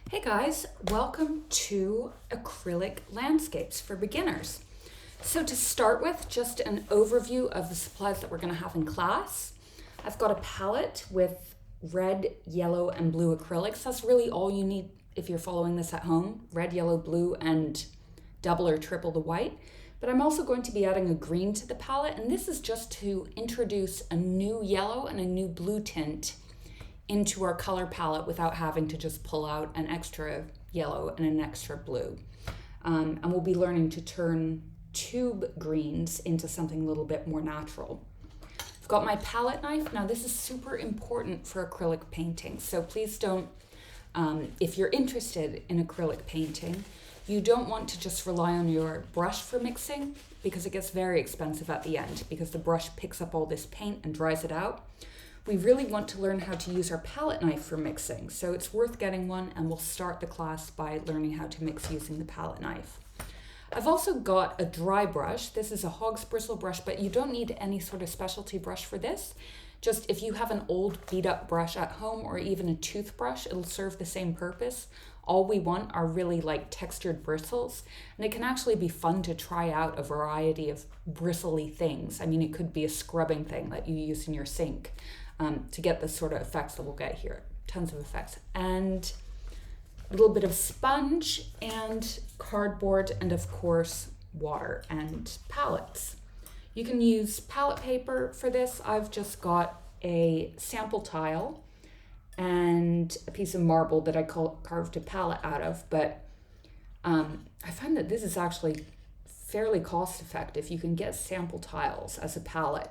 Hey guys, welcome to Acrylic Landscapes for Beginners. So to start with, just an overview of the supplies that we're going to have in class. I've got a palette with red, yellow, and blue acrylics. That's really all you need if you're following this at home. Red, yellow, blue, and double or triple the white. But I'm also going to be adding a green to the palette, and this is just to introduce a new yellow and a new blue tint into our color palette without having to just pull out an extra yellow and an extra blue. And we'll be learning to turn tube greens into something a little bit more natural. I've got my palette knife. Now this is super important for acrylic painting, so please don't, if you're interested in acrylic painting, you don't want to just rely on your brush for mixing because it gets very expensive at the end because the brush picks up all this paint and dries it out. We really want to learn how to use our palette knife for mixing, so it's worth getting one, and we'll start the class by learning how to mix using the palette knife. I've also got a dry brush. This is a hog's bristle brush, but you don't need any sort of specialty brush for this. Just if you have an old beat up brush at home or even a toothbrush, it'll serve the same purpose. All we want are really like textured bristles, and it can actually be fun to try out a variety of bristly things. I mean, it could be a scrubbing thing that you use in your sink. To get the sort of effects that we'll get here. Tons of effects. And a little bit of sponge and cardboard and of course water and palettes. You can use palette paper for this. I've just got a sample tile and a piece of marble that I carved a palette out of, but I find that this is actually fairly cost effective. You can get sample tiles as a palette.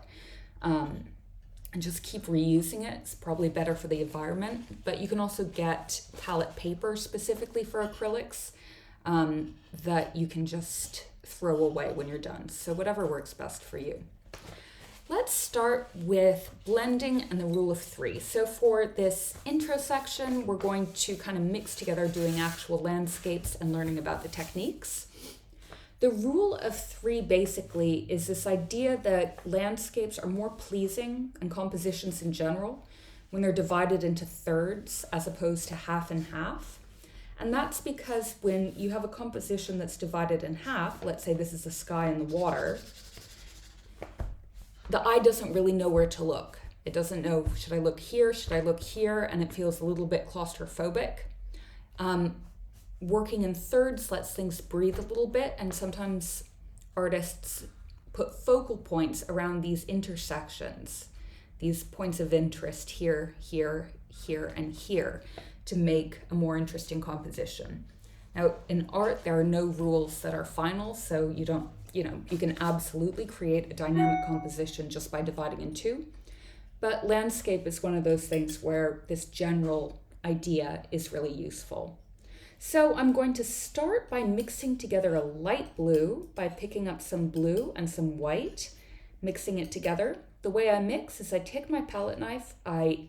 And just keep reusing it. It's probably better for the environment, but you can also get palette paper specifically for acrylics that you can just throw away when you're done. So whatever works best for you. Let's start with blending and the rule of three. So for this intro section, we're going to kind of mix together doing actual landscapes and learning about the techniques. The rule of three basically is this idea that landscapes are more pleasing, and compositions in general, when they're divided into thirds as opposed to half and half. And that's because when you have a composition that's divided in half, let's say this is the sky and the water, the eye doesn't really know where to look. It doesn't know, should I look here, should I look here? And it feels a little bit claustrophobic. Working in thirds lets things breathe a little bit, and sometimes artists put focal points around these intersections, these points of interest here, here, here, and here to make a more interesting composition. Now, in art, there are no rules that are final, so you can absolutely create a dynamic composition just by dividing in two. But landscape is one of those things where this general idea is really useful. So I'm going to start by mixing together a light blue by picking up some blue and some white, mixing it together. The way I mix is I take my palette knife, I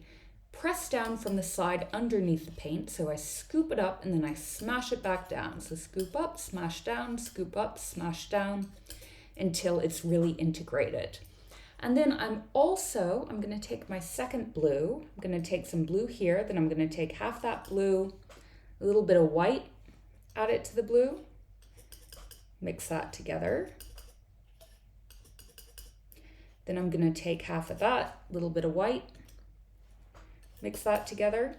press down from the side underneath the paint, so I scoop it up and then I smash it back down. So scoop up, smash down, scoop up, smash down until it's really integrated. And then I'm going to take my second blue, I'm going to take some blue here, then I'm going to take half that blue, a little bit of white, add it to the blue, mix that together. Then I'm going to take half of that, a little bit of white, mix that together.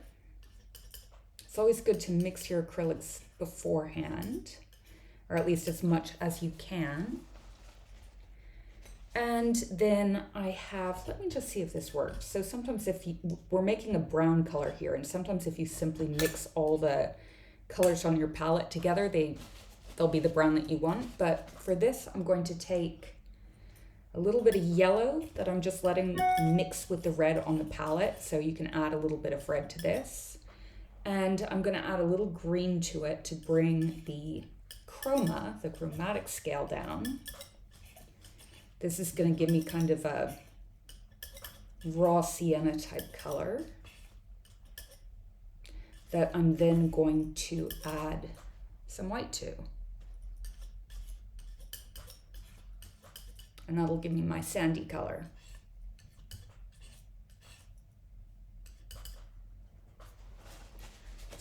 It's always good to mix your acrylics beforehand, or at least as much as you can. And then I have, let me just see if this works. So sometimes we're making a brown color here, and sometimes if you simply mix all the colors on your palette together, they'll be the brown that you want. But for this, I'm going to take a little bit of yellow that I'm just letting mix with the red on the palette. So you can add a little bit of red to this. And I'm going to add a little green to it to bring the chromatic scale down. This is going to give me kind of a raw sienna type color that I'm then going to add some white to. And that'll give me my sandy color.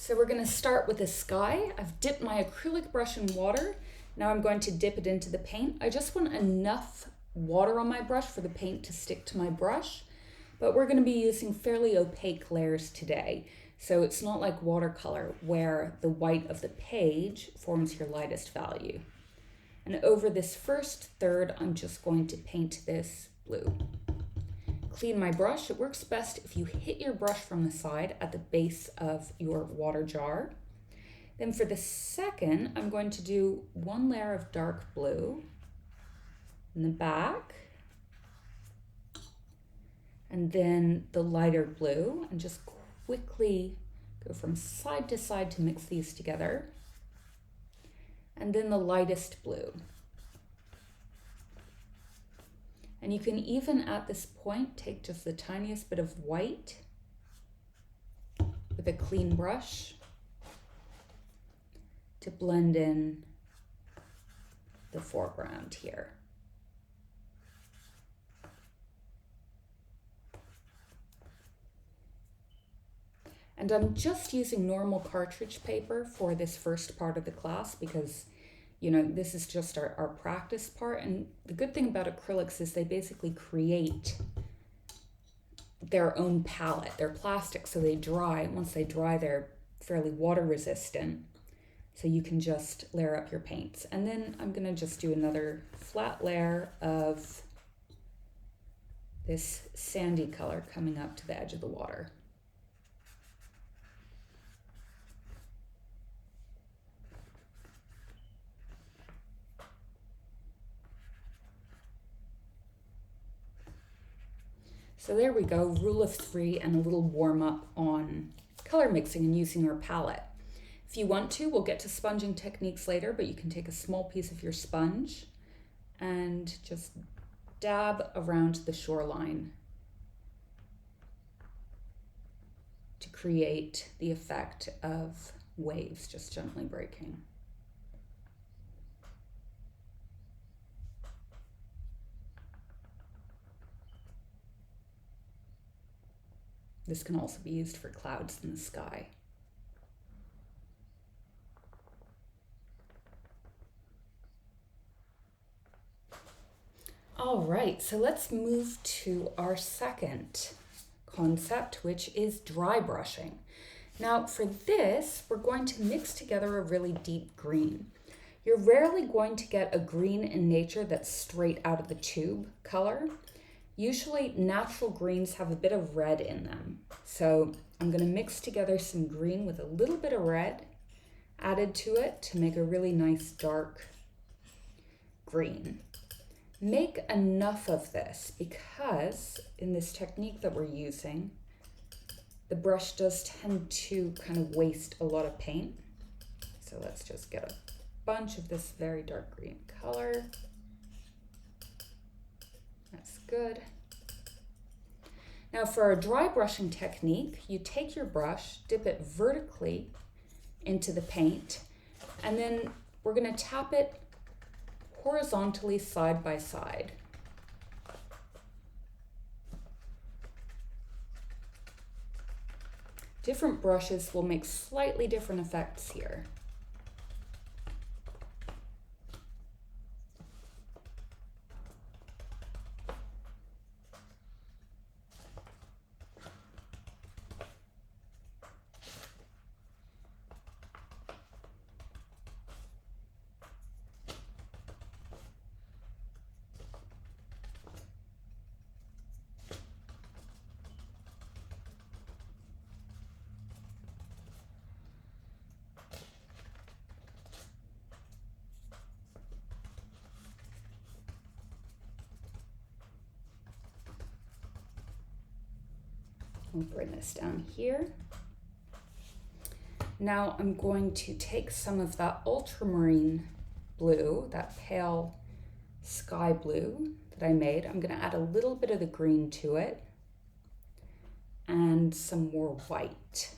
So we're going to start with the sky. I've dipped my acrylic brush in water. Now I'm going to dip it into the paint. I just want enough water on my brush for the paint to stick to my brush, but we're going to be using fairly opaque layers today. So it's not like watercolor where the white of the page forms your lightest value. And over this first third, I'm just going to paint this blue. Clean my brush. It works best if you hit your brush from the side at the base of your water jar. Then for the second, I'm going to do one layer of dark blue in the back, and then the lighter blue, and just quickly go from side to side to mix these together. And then the lightest blue. And you can even at this point take just the tiniest bit of white with a clean brush to blend in the foreground here. And I'm just using normal cartridge paper for this first part of the class because, you know, this is just our practice part. And the good thing about acrylics is they basically create their own palette. They're plastic, so they dry. Once they dry, they're fairly water resistant. So you can just layer up your paints. And then I'm gonna just do another flat layer of this sandy color coming up to the edge of the water. So there we go, rule of 3 and a little warm up on color mixing and using our palette. If you want to, we'll get to sponging techniques later, but you can take a small piece of your sponge and just dab around the shoreline to create the effect of waves just gently breaking. This can also be used for clouds in the sky. All right, so let's move to our second concept, which is dry brushing. Now for this, we're going to mix together a really deep green. You're rarely going to get a green in nature that's straight out of the tube color. Usually natural greens have a bit of red in them. So I'm going to mix together some green with a little bit of red added to it to make a really nice dark green. Make enough of this because in this technique that we're using, the brush does tend to kind of waste a lot of paint. So let's just get a bunch of this very dark green color. That's good. Now for our dry brushing technique, you take your brush, dip it vertically into the paint, and then we're going to tap it horizontally side by side. Different brushes will make slightly different effects here. We'll bring this down here. Now I'm going to take some of that ultramarine blue, that pale sky blue that I made. I'm going to add a little bit of the green to it and some more white.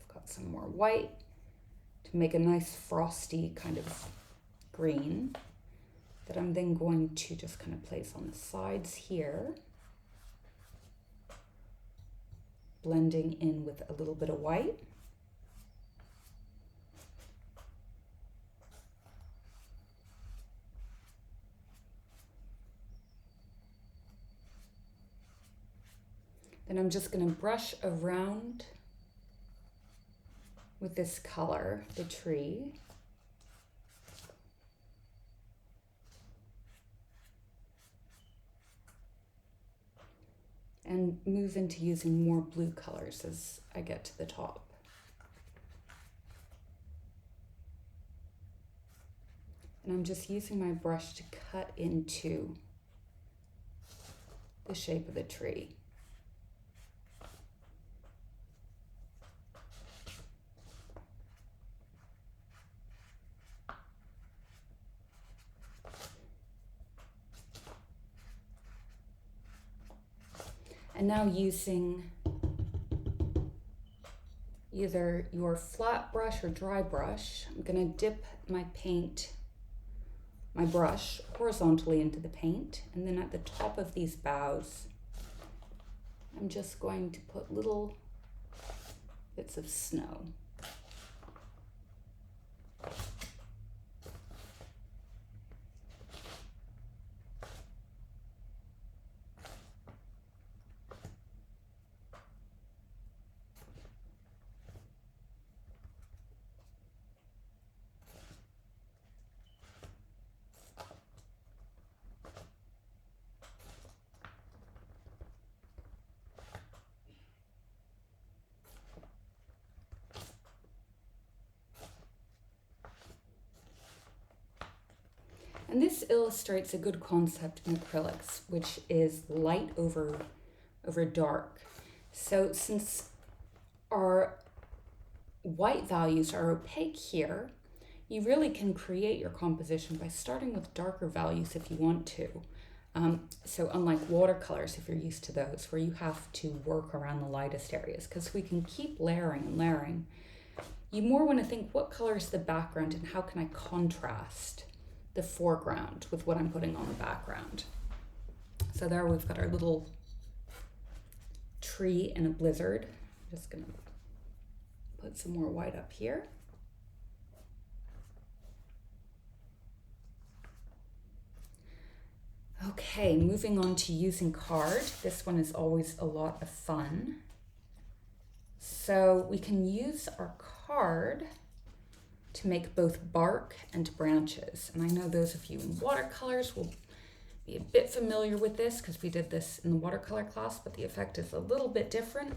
I've got some more white to make a nice frosty kind of green that I'm then going to just kind of place on the sides here, blending in with a little bit of white. Then I'm just going to brush around with this color, the tree. And move into using more blue colors as I get to the top. And I'm just using my brush to cut into the shape of the tree. And now using either your flat brush or dry brush, I'm going to dip my brush horizontally into the paint, and then at the top of these boughs, I'm just going to put little bits of snow. And this illustrates a good concept in acrylics, which is light over dark. So since our white values are opaque here, you really can create your composition by starting with darker values if you want to. So unlike watercolors, if you're used to those, where you have to work around the lightest areas, because we can keep layering and layering, you more want to think, what color is the background and how can I contrast the foreground with what I'm putting on the background. So there we've got our little tree in a blizzard. I'm just gonna put some more white up here. Okay, moving on to using card. This one is always a lot of fun. So we can use our card to make both bark and branches. And I know those of you in watercolors will be a bit familiar with this because we did this in the watercolor class, but the effect is a little bit different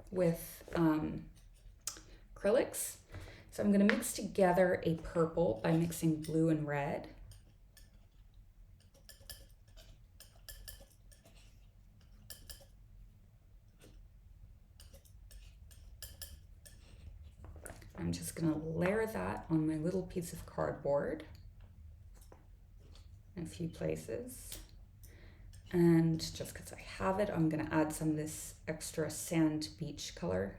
with acrylics. So I'm gonna mix together a purple by mixing blue and red. I'm just gonna layer that on my little piece of cardboard in a few places. And just because I have it, I'm gonna add some of this extra sand beach color.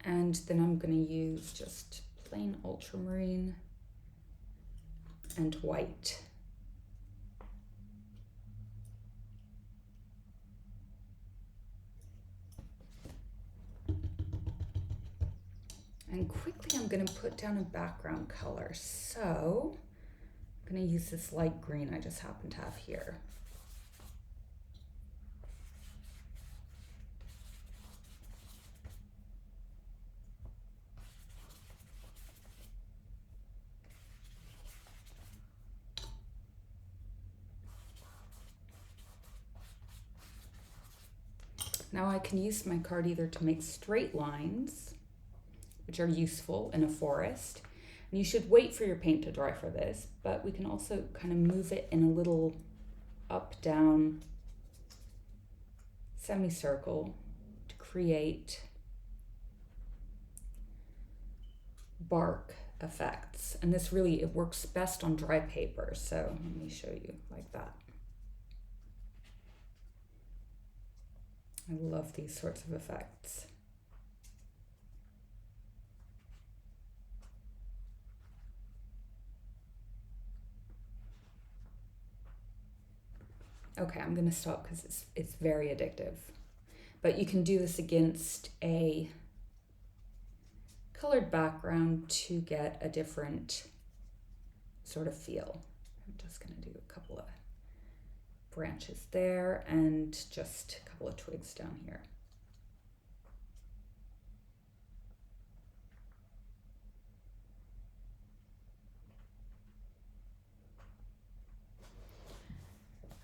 And then I'm gonna use just plain ultramarine and white. And quickly I'm gonna put down a background color. So I'm gonna use this light green I just happen to have here. Now I can use my card either to make straight lines, which are useful in a forest. And you should wait for your paint to dry for this, but we can also kind of move it in a little up, down semicircle to create bark effects. And this really, it works best on dry paper. So let me show you like that. I love these sorts of effects. Okay, I'm gonna stop because it's very addictive. But you can do this against a colored background to get a different sort of feel. I'm just gonna do a couple of branches there and just a couple of twigs down here.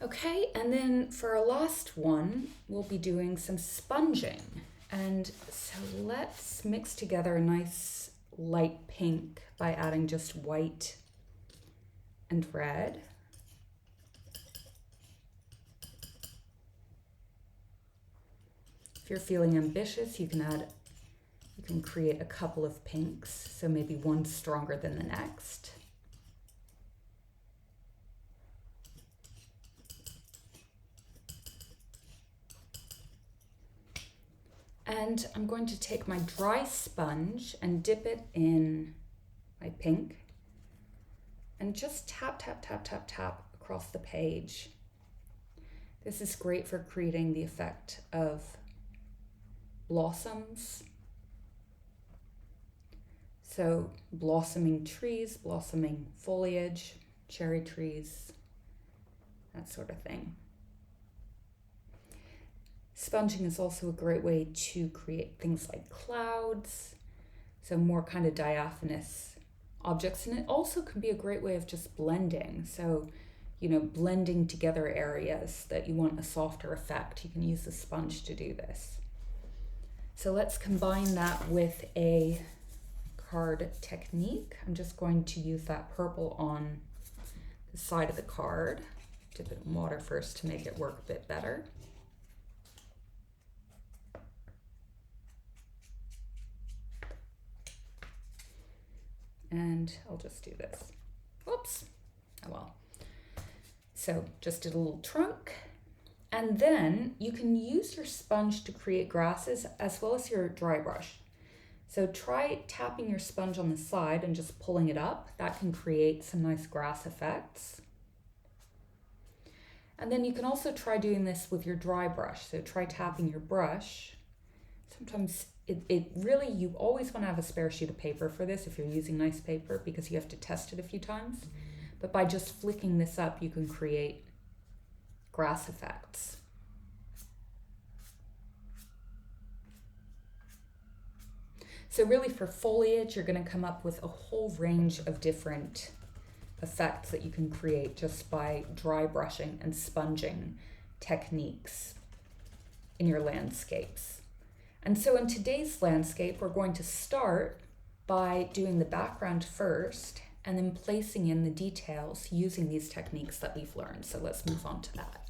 Okay, and then for our last one, we'll be doing some sponging. And so let's mix together a nice light pink by adding just white and red. If you're feeling ambitious, you can create a couple of pinks, so maybe one stronger than the next. And I'm going to take my dry sponge and dip it in my pink and just tap, tap, tap, tap, tap across the page. This is great for creating the effect of blossoms. So blossoming trees, blossoming foliage, cherry trees, that sort of thing. Sponging is also a great way to create things like clouds, so more kind of diaphanous objects. And it also can be a great way of just blending. So, blending together areas that you want a softer effect. You can use the sponge to do this. So let's combine that with a card technique. I'm just going to use that purple on the side of the card. Dip it in water first to make it work a bit better. And I'll just do this. Whoops. Oh well. So just did a little trunk. And then you can use your sponge to create grasses as well as your dry brush. So try tapping your sponge on the side and just pulling it up. That can create some nice grass effects. And then you can also try doing this with your dry brush. So try tapping your brush. Sometimes it really, you always want to have a spare sheet of paper for this if you're using nice paper, because you have to test it a few times. But by just flicking this up, you can create grass effects. So really for foliage, you're going to come up with a whole range of different effects that you can create just by dry brushing and sponging techniques in your landscapes. And so in today's landscape, we're going to start by doing the background first and then placing in the details using these techniques that we've learned. So let's move on to that.